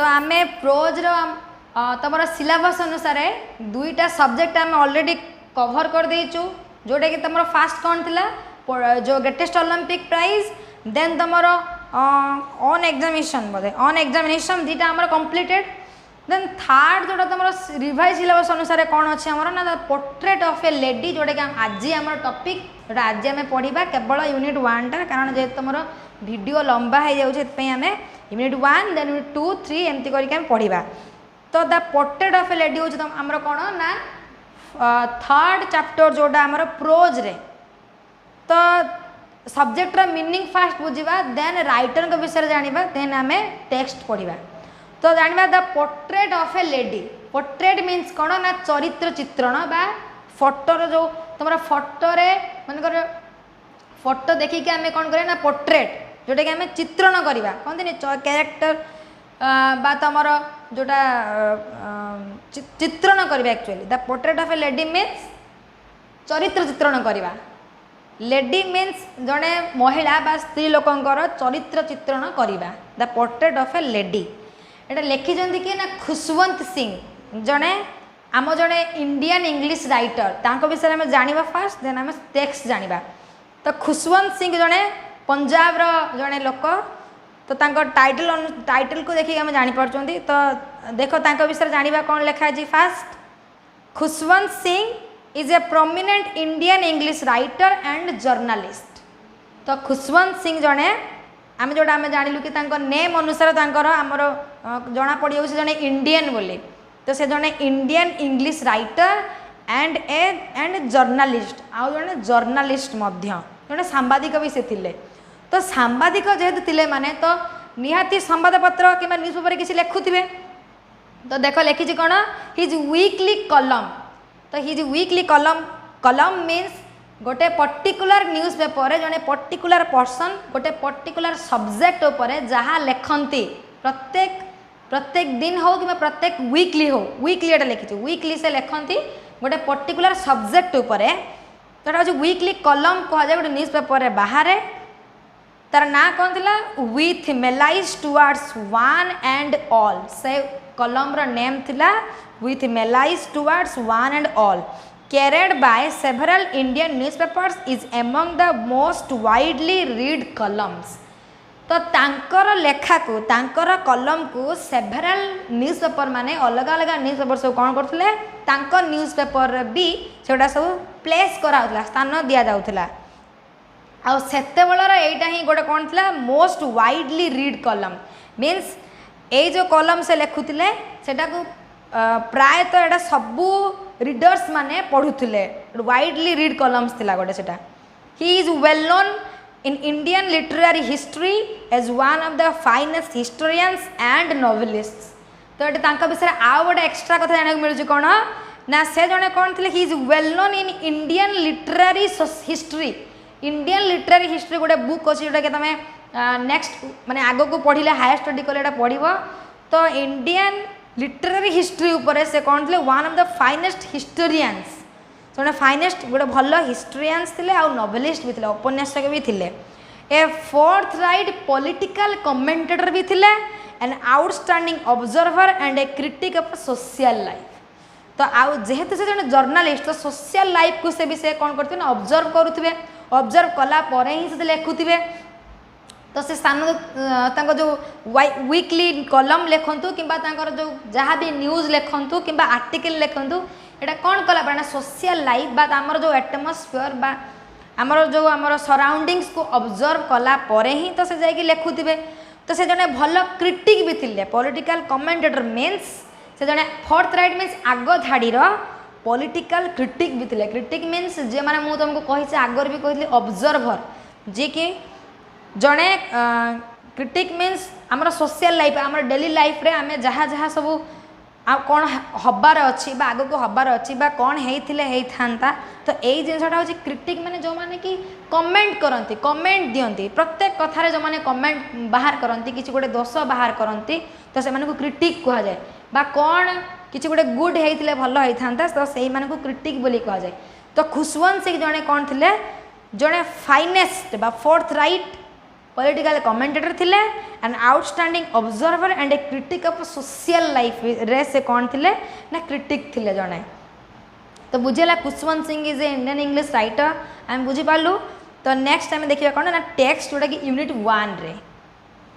आम प्रोज तुम सिलेबस अनुसार दुईटा सब्जेक्ट आम ऑलरेडी कवर कर देचु जोटा कि तुम फास्ट कौन थिला जो ग्रेटेस्ट ओलंपिक प्राइज देन तुम on examination Bodhe on examination दीटा आम कंप्लीटेड देन थर्ड जोटा तुम रिवाइज सिलेबस अनुसार कौन अच्छे आमर ना पोर्ट्रेट ऑफ ए लेडी जोटा कि आज आम टॉपिक जोटा आज आम पढ़ा केवल यूनिट 1 टा कारण जेहेतु तुम वीडियो लंबा हो जाए आम यूनिट 1 देन यूनिट 2 3 एमती करके पढ़ा तो the portrait of A lady हूँ आमर कौन ना थर्ड चैप्टर जोटा आमर प्रोज रे तो सब्जेक्टर मीनिंग फास्ट बुझा देन राइटर विषय जाना देन आम टेक्स्ट पढ़ा तो जाना the portrait of A lady portrait means कौन ना चरित्र चित्रण बा फोटोर जो तुम फोटोरे मनकर फोटो देखिए आम कौन करें ना पोर्ट्रेट जोटा कि आम चित्रण करवा कहते कैरेक्टर बा तुम जोटा चित्रण करवा actually the portrait of A lady means चरित्र चित्रण करवा लेडी मीन्स जड़े महिला बा स्त्री लोकंकर चरित्र चित्रण करवा the portrait of A lady एटा लिखिं कि ना खुशवंत सिंह जड़े आम जड़े इंडियन इंग्लिश राइटर तांको विषय में जाना फास्ट देन आम टेक्स्ट जाना तो खुशवंत सिंह जड़े पंजाब रो जड़े लोक तो टाइटल को देखिए आम जापर तो देखो तांको विषय जाना कौन लिखा जी फास्ट Khushwant Singh is a prominent Indian English writer and journalist तो खुशवंत सिंह जड़े आम जोटा आम जानलु कि नेम अनुसार आमर जना पड़ जाऊँ जड़े इंडियन बोली तो से जड़े Indian English writer and journalist आउ जड़े जर्नलिस्ट जड़े सांबादिक भी से थिले तो सांबादिक जेहेतु थिले माने तो निहाती संवादपत्र कि न्यूज पेपर किसी लिखुवे तो देख लिखी कौन हिज वीकली कलम तो हिज वीकली कलम मीन्स गोटे पर्टिकुलर न्यूज पेपर जड़े पर्टिकुलर पर्सन गोटे पर्टिकुलर सब्जेक्ट उपर जहाँ लिखती प्रत्येक दिन हो कि प्रत्येक वीकली हो वीकली एटा लिखी वीकली से लिखती गोटे पर्टिकुलर सब्जेक्ट उपर तो हूँ वीकली कलम कह जाए गोटे न्यूज पेपर बाहर तार ना कौन थिला with malice towards one and all से कलम रो नेम थिला with malice towards one and all carried by several Indian newspapers is among the most widely read columns तो तांकर लेखा को तांकर कलम को सेभराल न्यूज पेपर माने अलग अलग न्यूज पेपर सब कौन करथिले तांकर न्यूज पेपर भी सेटा सब प्लेस कराउतला स्थान दिया जाउतला आ सेते बेलर एटा ही गोटे कौन थिला मोस्ट वाइडली रीड कलम मीन्स ए जो कलम से लिखुतिले सेटा को प्रायतः एटा सबू रीडर्स माने पढ़ुले वाइडली रीड कलम्स थिला गोटे सेटा he is well known in Indian literary history as one of the finest historians and novelists तो ये तांका विषय आउ गोटे एक्स्ट्रा कथा जाना मिलूँ कौन ना से जड़े कौन थे ही is well known in Indian literary history Indian literary history गोटे बुक अच्छी जोटा कि तुम नेक्स्ट माने आग को पढ़ले हायर स्टडी कले पढ़व तो इंडियन लिटरेरी हिस्ट्री उपरे से कौन थे one of the finest historians जड़े फाइनेस्ट गोटे भल हिस्टोरियंस थे आउ नोवेलिस्ट भी थे उपन्यासक भी थे ए फोर्थ राइट पॉलिटिकल कमेंटेटर भी थे an outstanding observer and A critic of social life तो आउ जेहेतु से जड़े जर्नलिस्ट तो सोशल लाइफ को से भी से कौन करते ऑब्जर्व करुवे ऑब्जर्व कला परे ही से लिखुवे तो से स्थान जो वीकली कलम लिखतु कि जो जहाँ भी न्यूज लिखतु कि आर्टिकल लिखतु यहाँ कौन कला ना सोशल लाइफ बा आमर जो एटमोस्फियर बा आमर जो आमर सराउंडिंग्स को ऑब्जर्व कला परे ही तो से जाइए लिखुवे तो से जड़े भल क्रिटिक भी थे पॉलिटिकल कमेंटेटर मीन्स से जड़े फोर्थ राइट मीन्स आग धाड़ी पॉलिटिकल क्रिटिक भी थे क्रिटिक मीन्स जे माने मु तुमको कही आगर भी कही ऑब्जर्वर जी कि जड़े क्रिटिक मीन्स आमर सोशल लाइफ आमर डेली लाइफ रे आमे जहाँ जहाँ सब कौन हबार अच्छी आग को हबार अच्छी कौन होता तो यही जिनसा हूँ क्रिटिक मैंने जो मैंने कि कमेंट करती कमेंट दियंती प्रत्येक कथार जो मैंने कमेंट बाहर करती किसी गोटे दोष बाहर करती तो से क्रिटिक कह जाए बा कौन किसी गोटे गुड होते भल होता तो से क्रिटिक बोली कह जाए तो खुशवंत सिंह जड़े कौन थे जड़े फाइनेस्ट बा फोर्थ राइट पॉलिटिकल कमेंटेटर थिले and outstanding observer and A critic of social life रे से कौन थिले ना क्रिटिक थिले जने। तो बुझेला Khushwant Singh is A Indian English writer आम बुझी पालु। तो नेक्स्ट टाइम देखिए कौन ना टेक्स्ट जोटा कि यूनिट 1 रे।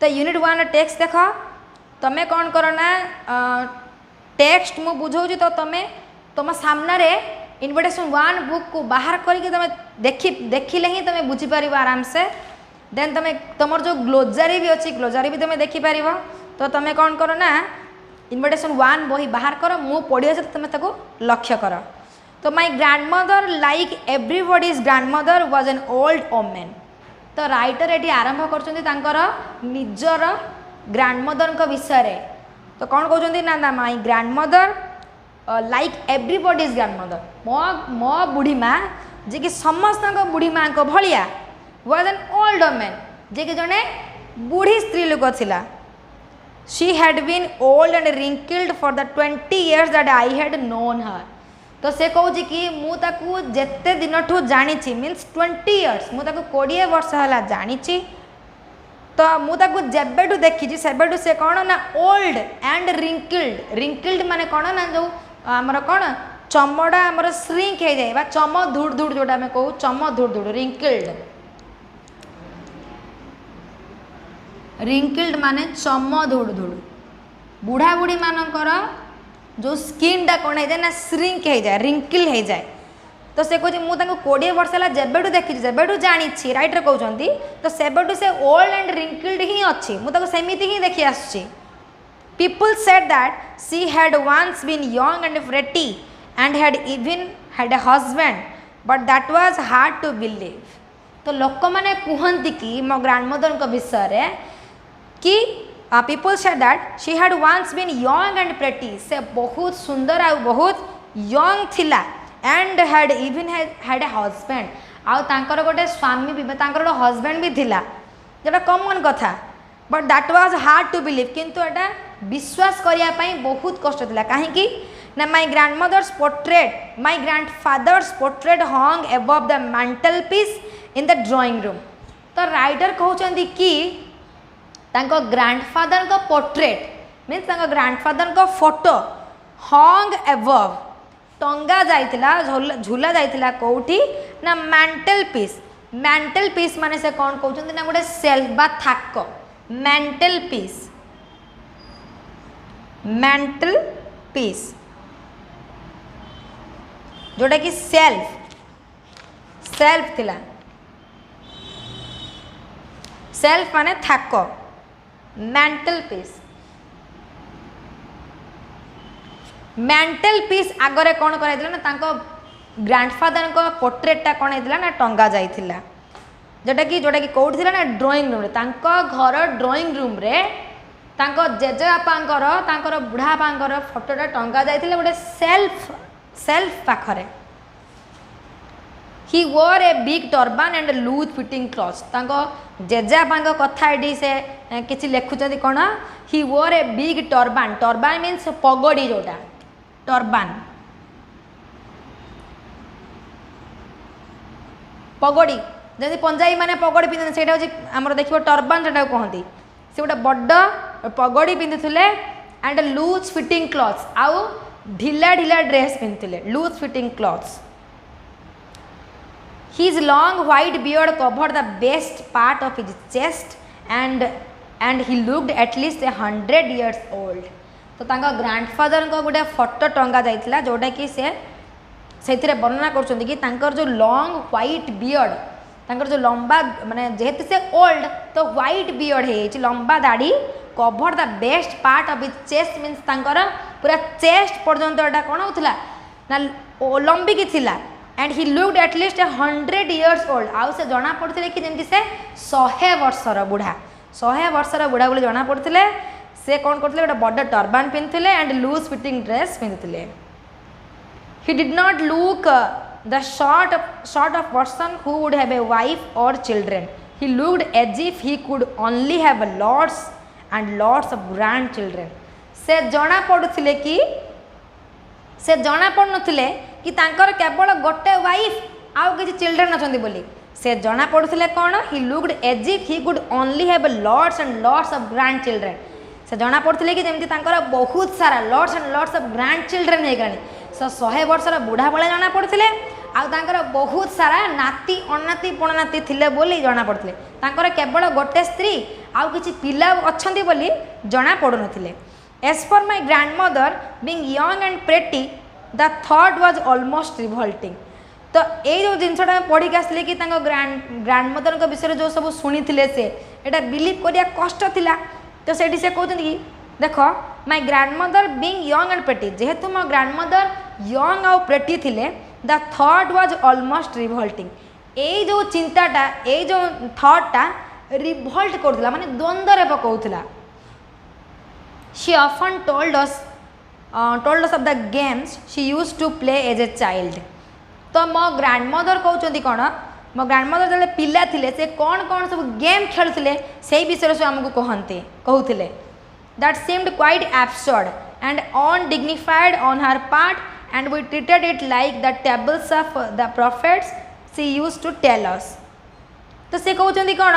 तो यूनिट 1 टेक्स्ट देख तमें कौन कर ना टेक्स्ट मु बुझाऊँ तो तुम्हें तुम सामने इन्विटेशन 1 बुक को बाहर करके तुम देखिले ही तुम बुझीपार आराम से। देन तुम तुम जो ग्लोजारी भी अच्छी ग्लोजारी भी तुम देखिपार। तो तुम कौन कर ना इन्विटेशन 1 बही बाहर कर मु पढ़ी से तुम ताको लक्ष्य कर। तो my grandmother like everybody's grandmother was an old women. तो राइटर ये आरंभ कर निजर ग्रैंडमदर विषय रे। तो कौन कहते ना my grandmother like everybody's grandmother मो बुढ़ी माँ जी कि समस्त बुढ़ी माँ को भलिया वाज एन ओल्ड वोमेन जे कि जड़े बुढ़ी स्त्री लोक थिला। She had been old and wrinkled for the 20 years that I had known her. तो से कहूँ कि मुझे जेते दिन ठू जानी मीन्स 20 years मुझे 20 वर्ष है जानी। तो मुझे जेबेठू देखी सेबेठू से कौन ना ओल्ड एंड रिंकल्ड। रिंकल्ड माने कौन ना जो आमर कौन चमड़ा आमर श्रिंक हो जाए चम धुड़ धुड़ जोटा आम कहूँ चम धुड़ धुड़ रिंकल्ड। रिंकल्ड माने चम धुड़ धुड़। बुढ़ा बुढ़ी मानकर जो स्किनटा कौन हो जाए ना श्रिंक हो जाए रिंकल हो जाए। तो से कहते मुझे 20 वर्ष है जेबेठू देखी जेबेठू जानी राइटर कहते तो सेबेठू से ओल्ड एंड रिंकल्ड ही अच्छी मुझे सेमती ही देखी आसुची। People said that she had once been young and pretty and had even had a husband, but that was hard to believe. तो लोक मैंने कहती कि मो ग्रैंडमदर को विषय रे कि people said that she had once been young and pretty से बहुत सुंदर आ बहुत young थिला and had even had a husband आउ तांकर गोटे स्वामी भी तांकर गोटे husband भी थिला जोटा कॉमन कथा। But that was hard to believe किंतु एटा विश्वास करने बहुत कष्ट था कहीं ना my grandmother's portrait my grandfather's portrait hung above the mantelpiece in the drawing room. तो राइटर कहते कि ग्रैंडफादर को पोर्ट्रेट मीन्स ग्रैंडफादर को फोटो हंग अबव टंगा जाइथिला झूला जाइथिला कोठी ना मैंटल पीस माने से कौन कहते ना गोटे सेल्फ बा थाक मेंटल पीस जोटा कि सेल्फ थिला सेल्फ माने थाक मेंटल पीस आगरे कौन कर ना ग्रैंडफादर को पोर्ट्रेटा कौन होता ना टंगा जाइथिला जोटा कि कौट थी ना ड्राइंग रूम घर ड्राइंग रूम रे जेजेबापार बुढ़ापार फोटोटा टंगा जाइथिला गोटे सेल्फ पाखरे। He wore a big turban and loose fitting clothes जेजेबापा कथा ये से किसी लिखुं कौन ही wore a big turban means पगड़ी जोटा टर्बान पगड़ी जमी पंजाबी मैंने पगड़ी पिंधे से आमर देखिए टर्बान जो कहती से गोटे बड़ पगड़ी पिंधुले एंड लूज फिटिंग क्लॉथ्स आउ ढिला ढिला ड्रेस पिंधुले loose fitting clothes. His long white beard covered the best part of his chest and he looked at least 100 years old. तो ग्रैंडफादर को गोटे फोटो टंगा जाइथिला जोटा कि से वर्णना कर जो लॉन्ग व्हाइट बियर्ड तांकर जो लंबा माने जेहेतु से ओल्ड तो व्हाइट बियर्ड है लंबा दाढ़ी cover the best part of his chest means तांकर पूरा चेस्ट पर्यंत एटा कौन होता ना लंबिकी थिला and he looked at least 100 years old आउ से जना पड़ते कि जमी से 100 वर्षर बुढ़ा 100 वर्षर बुढ़ा बोली जना पड़ते से कौन करते गोटे बड़ टर्बान पिंधुले एंड लूज फिटिंग ड्रेस पिंधुले। He did not look the sort of person who would have a wife or children. He looked as if he could only have lots and lots of grandchildren. से जना पड़ुथिले कि से जना पड़ुनथिले कि तांकर केवल गोटे वाइफ आउ किछि चिल्ड्रेन अछंती बोली से जना पड़ुले कौन he looked as if he could only have lots and lots of grandchildren से जना पड़ुले कि जमी बहुत सारा lots and lots of grandchildren हो गलानी सो 100 वर्षर बुढ़ा भाया जना पड़ुले आउर बहुत सारा नाती अनाती पणनाती थिले बोली जना पड़ुले तांकर केवल गोटे स्त्री आउ किछि पिला अछंती बोली जना पड़ु नथिले as for my grandmother being young and pretty the thought was almost revolting तो ये जो जिनसा पढ़ी आसले कि ग्रैंडमदर विषय जो सब शुणी से यहाँ बिलीव करिया कष्ट थिला तो सेठी से कहते कि देख my grandmother being young and pretty जेहेतु मो ग्रैंडमदर यंग आउ प्रेटी थिले the thought was almost revolting ये जो चिंताटा ये जो थॉटटा रिवोल्ट करथला माने द्वंद्व रे पकाउथला she often told us of the games she used to play as a child तो मो ग्रैंडमदर कहते कौन मो ग्रैंडमदर जो पिला थिले से कौन कौन सब गेम खेलुले से विषय से आमको कहते that seemed quite absurd and undignified on her part and we treated it like the tables of the prophets she used to tell us तो से कहते कौन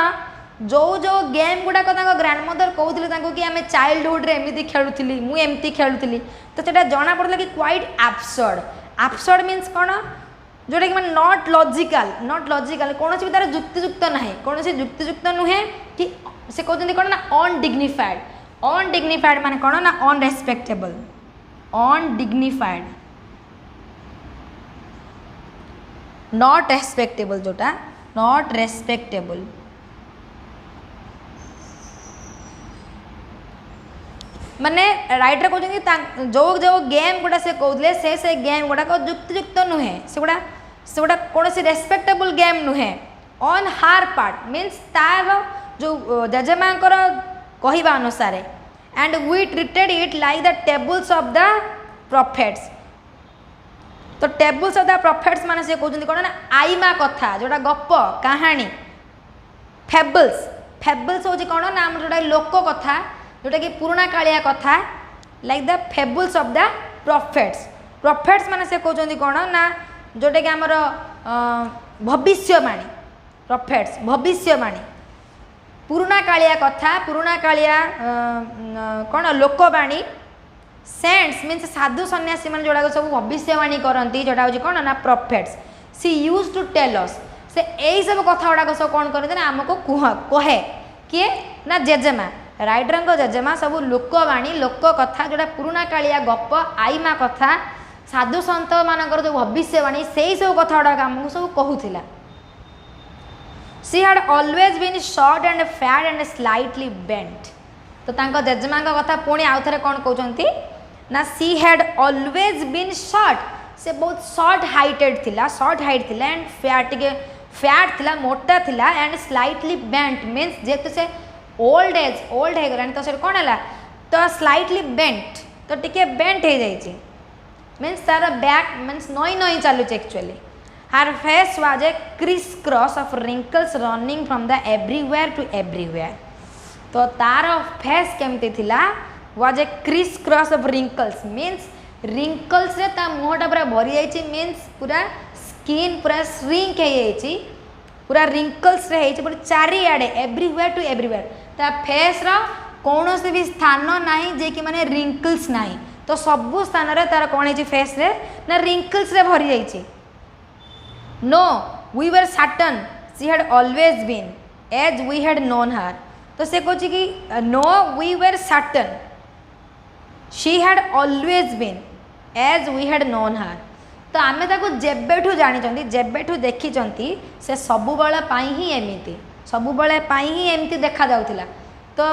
जो जो गेम गुड़ाक ग्रैंडमदर कहते कि आम चाइल्डहुड एमती खेलुली मुझे खेलुली तो सेटा जना पड़ता कि क्वाइट एब्सर्ड एब्सर्ड मीन्स कौन जोटा कि मैं नॉट लॉजिकल कौन भी तार युक्तियुक्त ना कौन से युक्तियुक्त नुहे कि से कहते कौन ना अनडिग्निफाइड माने कौन ना अनरेस्पेक्टेबल अनडिग्निफाइड नॉट रेस्पेक्टेबल जोटा नॉट रेस्पेक्टेबल माने राइटर कहते जो जो गेम गुड़ा से कहते से गेम गुड़ाक युक्तियुक्त नुहे से गुड़ा कौन सी रेस्पेक्टेबल गेम नुहे ऑन हार पार्ट मीन्स तार जो जेजेमा कहवा अनुसार and we treated it like the tables of the prophets तो टेबल्स ऑफ द प्रॉफिट्स माने से कहते कौन ना आईमा कथा जोटा गप कहानी फेबल्स हूँ कौन ना जोटा लोक कथा जोटा कि पुराणा कालिया कथा like the fables of the prophets माने से कहते कौन ना जोटा कि आमर भविष्यवाणी प्रॉफिट्स भविष्यवाणी पुराणा कालिया कथा पुराणा कालिया कौन लोकवाणी सेंट्स मीन्स साधु सन्यासी मान जोड़ा सब भविष्यवाणी करती जोटा हूँ कौन ना prophets she used to tell us से यही सब कथा गुड़ाक सब कौन करते ना आमको कहे किए ना जेजेमा राइटर जेजेमा सब लोकवाणी लोक कथा जोटा पुराणा कालिया गप आईमा कथा साधु सन्त मानकर जो भविष्यवाणी से ही सब कथा गुड़ाक आमको सब कहूला she had always been short and fat and slightly bent तो तांको जेजेमा कथा पुणी आउ थे कौन कहते ना she had always been short से बहुत शॉर्ट हाइटेड थिला एंड फैट थिला मोटा थिला एंड स्लाइटली बेंट मीन्स जेहेतु से ओल्ड हो गलानी तो से कौन है तो स्लाइटली बेंट तो टिके बेंट हो जाइए मीन्स तार बैक मीन्स नई नई चलुचे actually her face was a criss cross of wrinkles running from the everywhere to everywhere तो तार फेस केमती थिला was a criss cross of wrinkles means wrinkles रे ता मुहटा पूरा भरी जाइए मीन्स पूरा स्किन पूरा श्रिंक हो जाइए पूरा रिंकल्स रे पूरा चारिआडे एवरीवेयर टू एवरीवेयर ता फेस रा कौन से भी स्थान नहीं जे कि माने रिंकल्स नहीं तो सबु स्थान रे तार कौन है फेस रे ना रिंकल्स रे भरी जाइए no we were certain she had always been as we had known her तो से कहूँ कि no we were certain she had always been as we had known her तो आम जेबेठू जानी जेबेठू देखी से सबु ही एमती सबु ही एमती देखा जाउथिला तो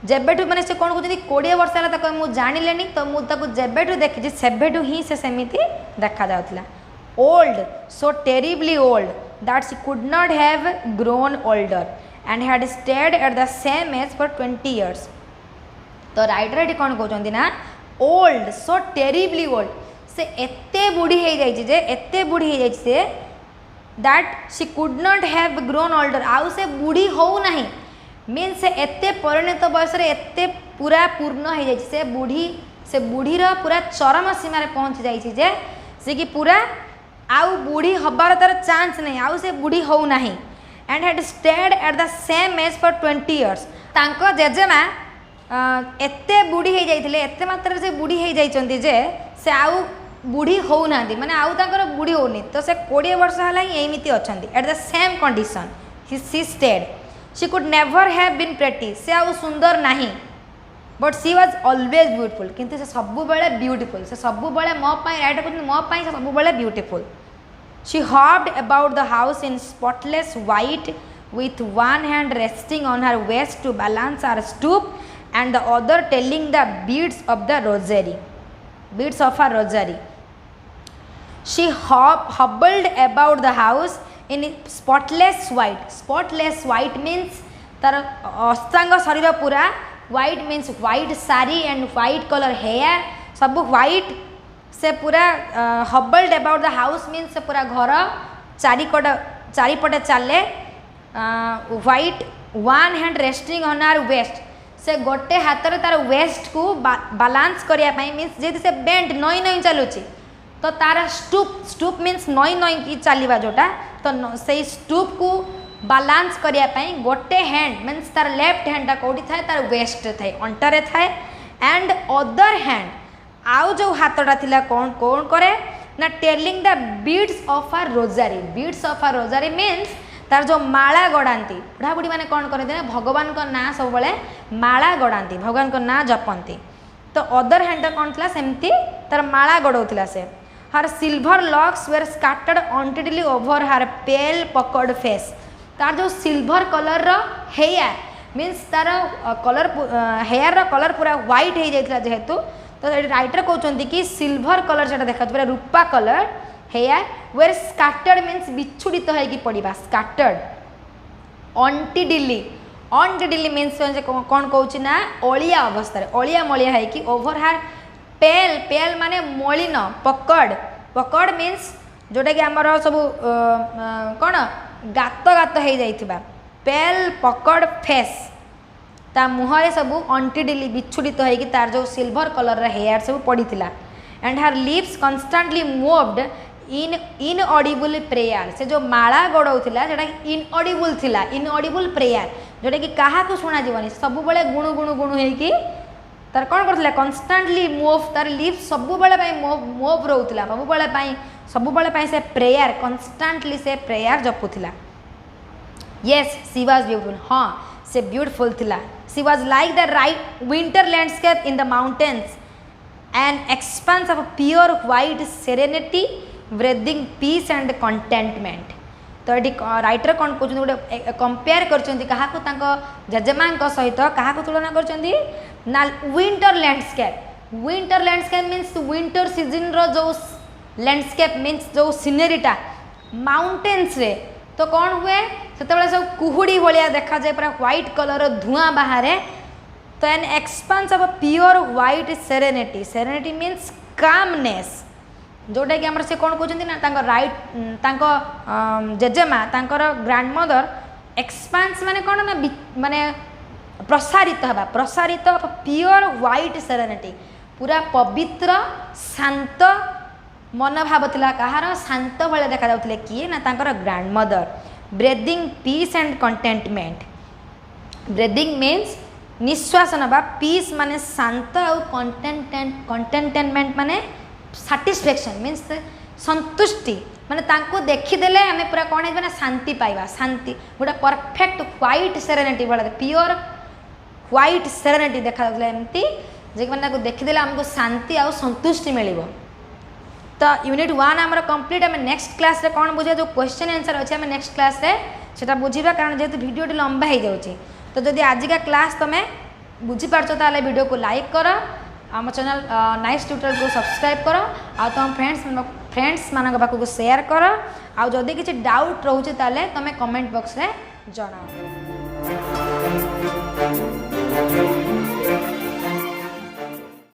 जेबेठू माने से कौन कहते 20 वर्ष है मुझे जानिले तो मुझे जेबेठू देखी सेबेठू ही से सेमिति देखा जाउथिला old so terribly old that she could not have grown older and had stayed at the same age for 20 years तो राइटर ये कौन कहते ना ओल्ड सो टेरिबली ओल्ड से एते बुढ़ी हो जाइए एते बुढ़ी हो जाइए that she could not have grown older आउ से बुढ़ी हो नहीं मीन से एते परिणत बयस एते पूरा पूर्ण हो जाइए से बुढ़ीर पूरा चरम सीमार पहुँची जाइए जे कि पूरा आउ बुढ़ी हबार तार चांस नहीं, आउ से बुढ़ी हो नहीं। And had stayed at the same age for 20 years. तांको जेजेमा एते बुढ़ी हो जाइथिले, एते मात्रा से बुढ़ी हो जाइचंती जे से आउ बुढ़ी हो ना, माने आउ तांकर बुढ़ी होनी। तो से 20 वर्ष हला एमिति अछंती at the same condition she stayed. She could never have been pretty, से आउ सुंदर नहीं, but she was always beautiful, किंतु से सबु बेले ब्यूटीफुल, से सबु बेले मो पई राइट को मो पई से सबु बेले beautiful. She hopped about the house in spotless white with one hand resting on her waist to balance her stoop and the other telling the beads of the rosary, beads of her rosary. She hobbled about the house in spotless white. Spotless white means तार अस्तांग शरीर पूरा, white means white sari and white color hair, सब white से पूरा। hobbled about the house means से पूरा घर चारिपटे चले। White one hand resting on her waist, से गोटे हाथ रे तार वेस्ट को बालांस करिया पई मींस जेदी से बेंड नई नई चलुची तो तार स्टूप मीन्स नई नई की चलवा जोटा, तो से स्टूप को बालांस करिया पई गोटे हैंड मीन्स तार लेफ्ट हैंड कोठी थाए तार वेस्ट थाए अंटरे थाए। एंड अदर हैंड आउ जो हाथटा थिला कौन कौन करे ना telling the beads of her rosary. Beads of her rosary means तार जो माला गड़ाती, बुढ़ा बुढ़ी मैंने कौन करते हैं भगवान का ना सब बड़े माला गड़ाती, भगवान का ना जपंती। तो अदर हैंड कौन थी सेमती तार माला गड़ौला से। Her silver locks were scattered untidily over her pale puckered face. तार जो सिल्वर कलर हेयर मीन्स तार कलर हेयर कलर पूरा व्हाइट हो जाता जेहेतु, तो राइटर कहते कि सिल्वर कलर से देखा पूरा रूपा colour hair were scattered means विच्छुड़ित होगी पड़ा स्कैटर्ड। ऑन्टिडिली मीन्स कौन कहूँ ना अलिया अवस्था अलिया मलिया है ओभर हार पेल पेल माने मलिन पकड़ मीन्स जोटा कि आमर सब कौन गात गात हो जाइथिबा पेल पकड़ फेस ता मुहरे सब अंटिडिली विच्छुड़ित होगी तार जो सिल्वर कलर हेयर सब पड़ीला। एंड हार लिप्स कन्स्टांटली मूव्ड इनऑडिबल प्रेयर। से जो माला गड़ौला जोटा इनऑडिबल थिला, इनऑडिबल प्रेयर जोटा कि कहा को सुना जीवनी सब बेले गुणु गुणु गुणु होगी तार कौन करथिला कन्स्टांटली मूव तार लिप्स सब बेले मूव रोला सब बेले से प्रेयर कन्स्टांटली से प्रेयर जपुथिला। येस सी वाज ब्यूटीफुल, हाँ से ब्यूटीफुल थिला। She was like the right winter landscape in the mountains an expanse of pure white serenity breathing peace and contentment. तो ये राइटर कौन कहते गोटे कंपेयर कर जेजेमा सहित क्या तुलना कर winter landscape means winter season रो जो लैंडस्केप मीन्स जो सीनेरीटा माउंटेन्स रे तो कौन हुए से सब कुहुड़ी भाया देखा जाए पूरा व्हाइट कलर धुआं बाहर। तो an expanse of pure white serenity, serenity means calmness जोटा कि आमर से कौन कहते ना तांको राइट जेजेमा ग्रांड मदर एक्सपांस माने कौन ना माने प्रसारित हवा प्रसारित प्योर व्हाइट सेरेनिटी पूरा पवित्र शांत मनोभाव थिला कहार शांत भाया देखा जाउथिले किए ना तांकर grandmother. Breathing peace and contentment, breathing means निश्वास नवा, पीस माने शांत और कंटेंटमेंट माने साटिस्फैक्शन मीन्स संतुष्टि माने तांको देखीदेले आम पूरा कौन है शांति पाइबा, शांति गोटे परफेक्ट व्हाइट सेरेनिटी भाई प्योर व्हाइट सेरेनिटी देखा एमती जे मैंने देखीदेले आमको शांति और संतुष्टि मिल। तो यूनिट 1 आमर कंप्लीट आम नेक्स्ट क्लास रे कौन बुझा जो क्वेश्चन आंसर अच्छे आम नेक्स्ट क्लास रे सेटा बुझीबा कारण जेहेतु वीडियो लंबा हो जाउची। तो जदि आजिका क्लास तुम बुझीपार ताले वीडियो को लाइक कर, आम चैनल नाइस ट्यूटोरियल को सब्सक्राइब कर, आ तुम फ्रेंड्स मान पाखक शेयर कर, आ जदि किसी डाउट रोचे तुम कमेंट बॉक्स रे जनाओ।